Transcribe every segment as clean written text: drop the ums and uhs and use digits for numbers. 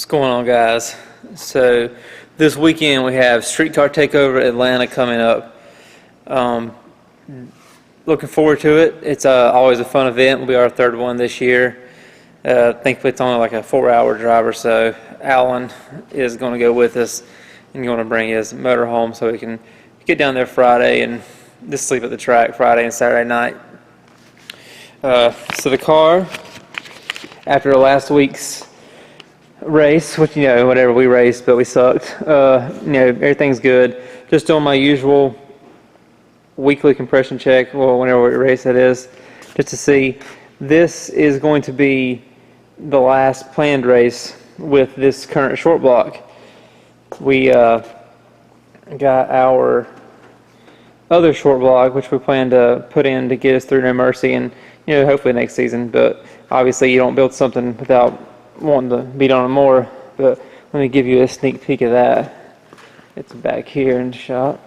going on, guys? So this weekend we have Streetcar Takeover Atlanta coming up. Looking forward to it. It's always a fun event. Will be our third one this year. Thankfully it's only like a 4-hour drive or so. Alan is going to go with us and going to bring his motorhome so we can get down there Friday and just sleep at the track Friday and Saturday night. So the car, after last week's race, which, whatever, we raced, but we sucked. Everything's good. Just doing my usual weekly compression check, well, whenever we race that is, just to see. This is going to be the last planned race with this current short block. We got our other short block, which we plan to put in to get us through No Mercy and, hopefully next season. But obviously you don't build something without wanting to beat on it more. But let me give you a sneak peek of that. It's back here in the shop.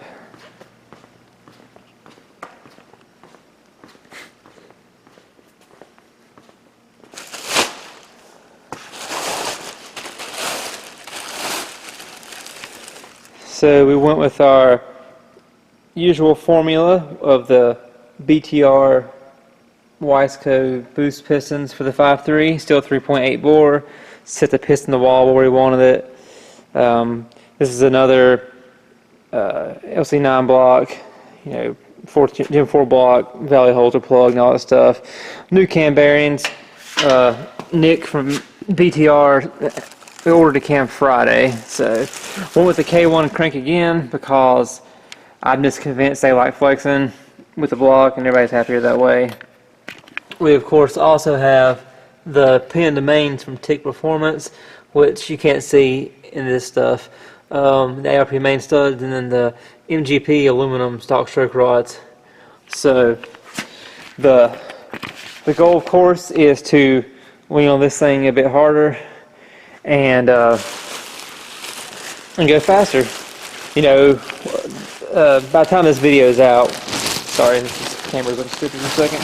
So we went with our usual formula of the BTR Wiseco boost pistons for the 5.3, still 3.8 bore. Set the piston the wall where we wanted it. This is another LC9 block, Gen 4 block, valley holder plug and all that stuff. New cam bearings. Nick from BTR we ordered a cam Friday, so went with the K1 crank again because I'm just convinced they like flexing with the block and everybody's happier that way. We of course also have the pin to mains from Tick Performance, which you can't see in this stuff. The ARP main studs and then the MGP aluminum stock stroke rods. So the goal of course is to lean on this thing a bit harder and go faster. By the time this video is out, sorry, this camera's looking stupid in a second.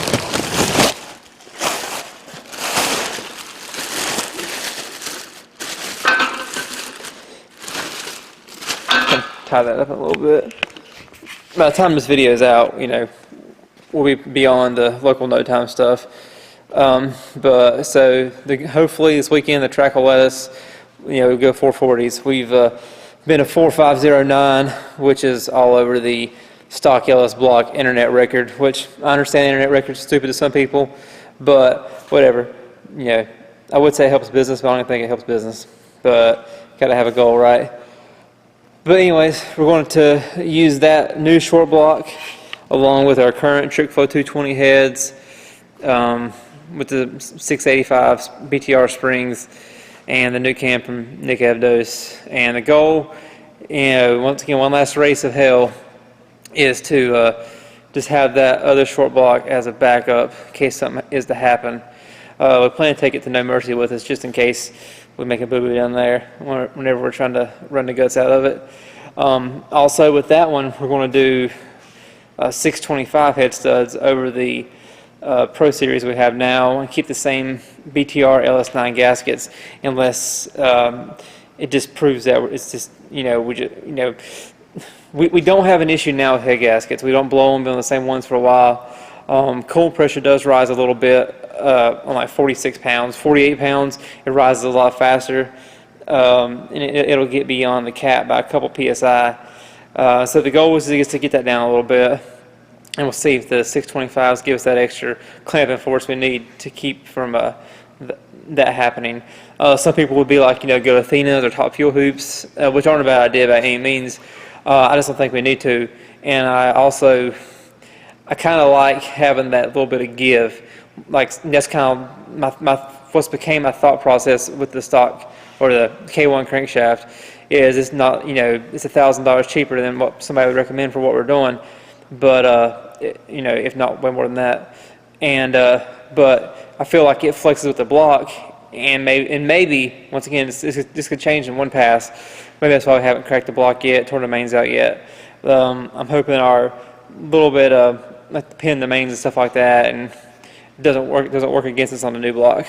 Tie that up a little bit. By the time this video is out, we'll be beyond the local no time stuff. But so hopefully this weekend the track will let us, go 440s. We've been a 4509, which is all over the stock LS block internet record, which I understand internet record's stupid to some people, but whatever. I would say it helps business, but I don't think it helps business. But gotta have a goal, right? But anyways, we're going to use that new short block along with our current TrickFlow 220 heads. With the 685 BTR springs and the new cam from Nick Avdos. And the goal, once again, one last race of hell, is to just have that other short block as a backup in case something is to happen. We plan to take it to No Mercy with us just in case we make a boo-boo down there whenever we're trying to run the guts out of it. Also with that one, we're going to do 625 head studs over the Pro Series we have now and keep the same BTR LS9 gaskets unless it just proves that it's just we don't have an issue now with head gaskets. We don't blow them, been on the same ones for a while. Cold pressure does rise a little bit on like 46 pounds, 48 pounds it rises a lot faster, and it'll get beyond the cap by a couple psi. So the goal is to get that down a little bit. And we'll see if the 625s give us that extra clamping force we need to keep from that happening. Some people would be like, go to Athena's or Top Fuel Hoops, which aren't a bad idea by any means. I just don't think we need to. And I kind of like having that little bit of give. Like that's kind of what's became my thought process with the stock or the K1 crankshaft is it's not it's $1,000 cheaper than what somebody would recommend for what we're doing. But if not way more than that, and but I feel like it flexes with the block, and maybe once again this could change in one pass. Maybe that's why we haven't cracked the block yet, torn the mains out yet. I'm hoping our little bit of like the pin, the mains and stuff like that, and doesn't work against us on the new block.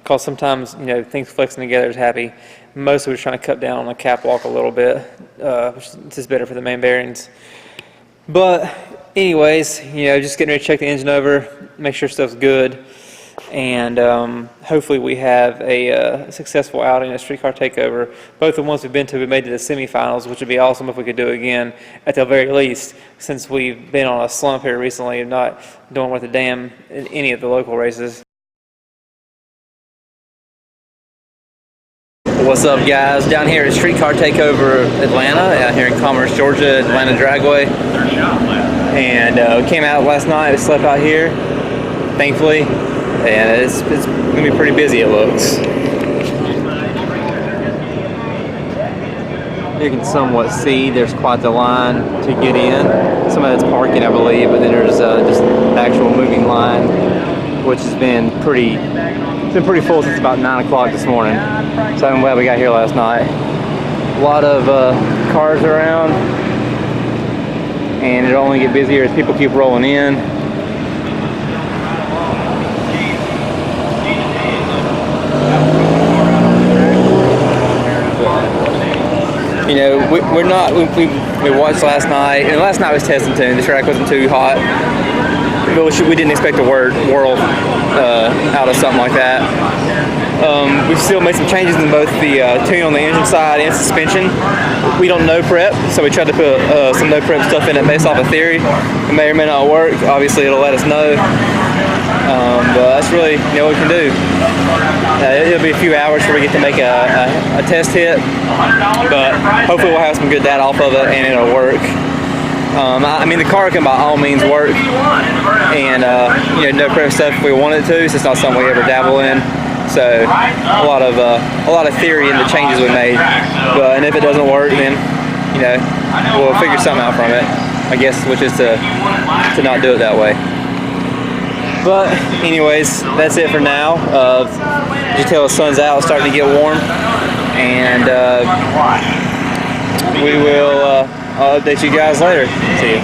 because sometimes, you know, things flexing together is happy. Mostly we're trying to cut down on the cap walk a little bit, which is better for the main bearings. But anyways, you know, just getting ready to check the engine over, make sure stuff's good, and hopefully we have a successful outing, a streetcar takeover. Both the ones we've been to, we made it to the semifinals, which would be awesome if we could do it again at the very least, since we've been on a slump here recently and not doing worth a damn in any of the local races. What's up, guys? Down here at Streetcar Takeover Atlanta, out here in Commerce, Georgia, Atlanta Dragway. And we came out last night, slept out here, thankfully, and it's going to be pretty busy, it looks. You can somewhat see there's quite the line to get in. Some of that's parking, I believe, but then there's just the actual moving line, which has been pretty full since about 9 o'clock this morning. So I'm glad we got here last night. A lot of cars around, and it'll only get busier as people keep rolling in. You know, we watched last night, and last night was testing tune. The track wasn't too hot, but we didn't expect to whirl out of something like that. We've still made some changes in both the tune on the engine side and suspension. We don't no prep, so we tried to put some no prep stuff in it based off of theory. It may or may not work. Obviously, it'll let us know. But that's really, you know, what we can do. It'll be a few hours before we get to make a test hit, but hopefully we'll have some good data off of it and it'll work. I mean, the car can by all means work, and you know, no prep stuff if we want it to. So it's not something we ever dabble in. So a lot of theory in the changes we made. But and if it doesn't work, then you know, we'll figure something out from it, I guess, which is to not do it that way. But anyways, that's it for now. You tell the sun's out, it's starting to get warm, and we will. I'll update you guys later. See you.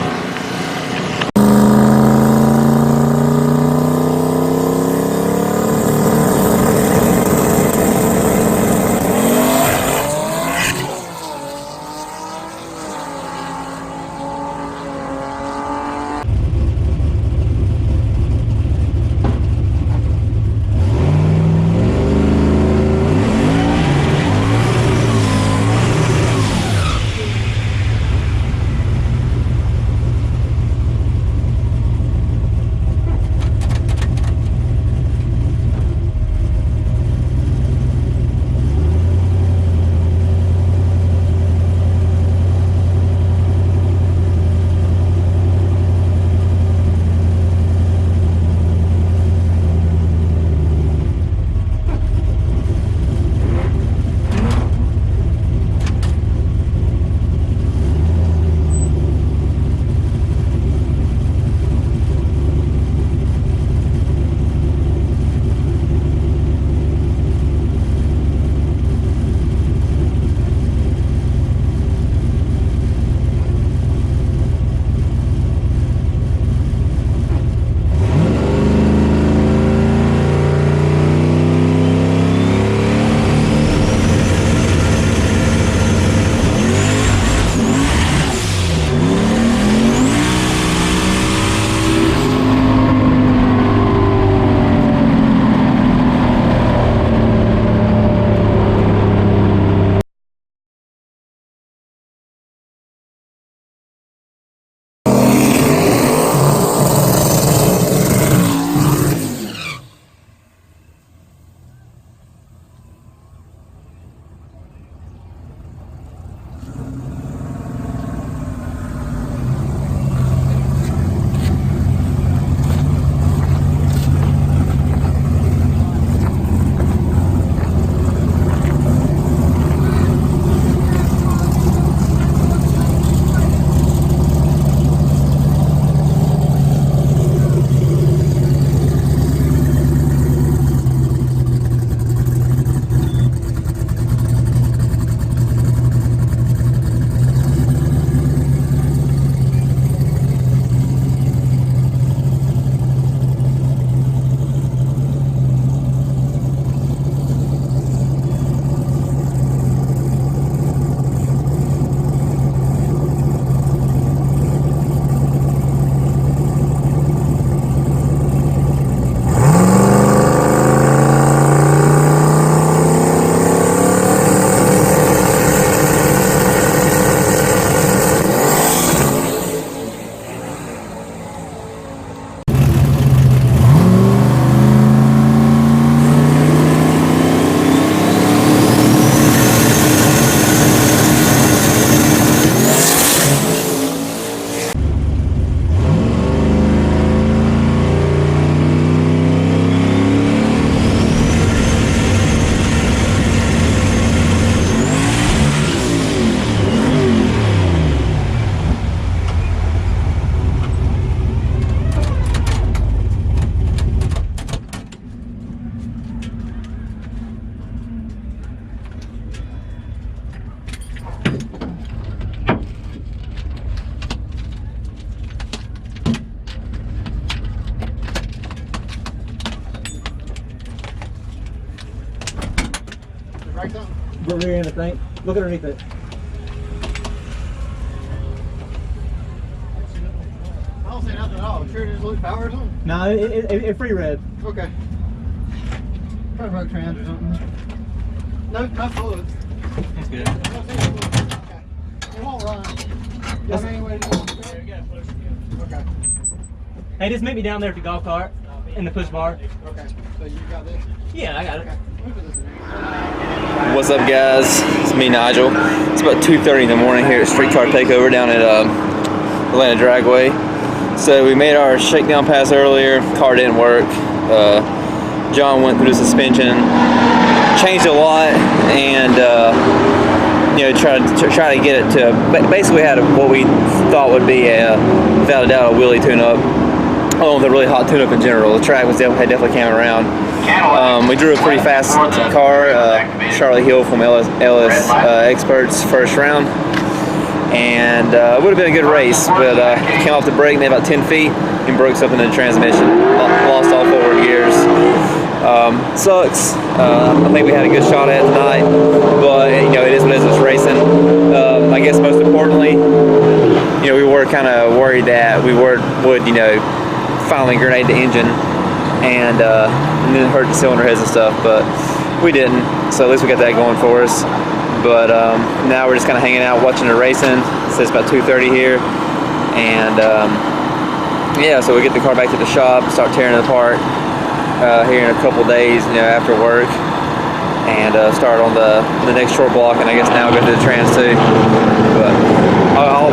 Right down. The rear end, I think. Look underneath it. I don't see nothing at all. Sure, just lose power or something? No, it free rev. Okay. Probably broke trans or something. No, not fluids. That's good. Okay. It won't run. You have any way to do it? Okay. Hey, just meet me down there at the golf cart in the push bar. Okay. So you got this? Yeah, I got it. Okay. Let me put this in here. What's up, guys? It's me, Nigel. It's about 2:30 in the morning here at Streetcar Takeover down at Atlanta Dragway. So we made our shakedown pass earlier. Car didn't work. John went through the suspension, changed a lot, and try to get it to basically had what we thought would be without a doubt a wheelie tune-up. Oh, the really hot tune-up in general. The track was definitely came around. We drew a pretty fast car, Charlie Hill from Ellis Experts first round, and it would have been a good race, but came off the brake, made about 10 feet, and broke something in the transmission. Lost all forward gears. Sucks. I think we had a good shot at it tonight, but it is what it is. It's racing. I guess most importantly, we were kind of worried that we would finally grenade the engine and then hurt the cylinder heads and stuff, but we didn't. So at least we got that going for us. But now we're just kind of hanging out, watching the racing. So it's about 2:30 here, and yeah, so we get the car back to the shop, start tearing it apart here in a couple days, after work, and start on the next short block, and I guess now go to the trans too. But I'll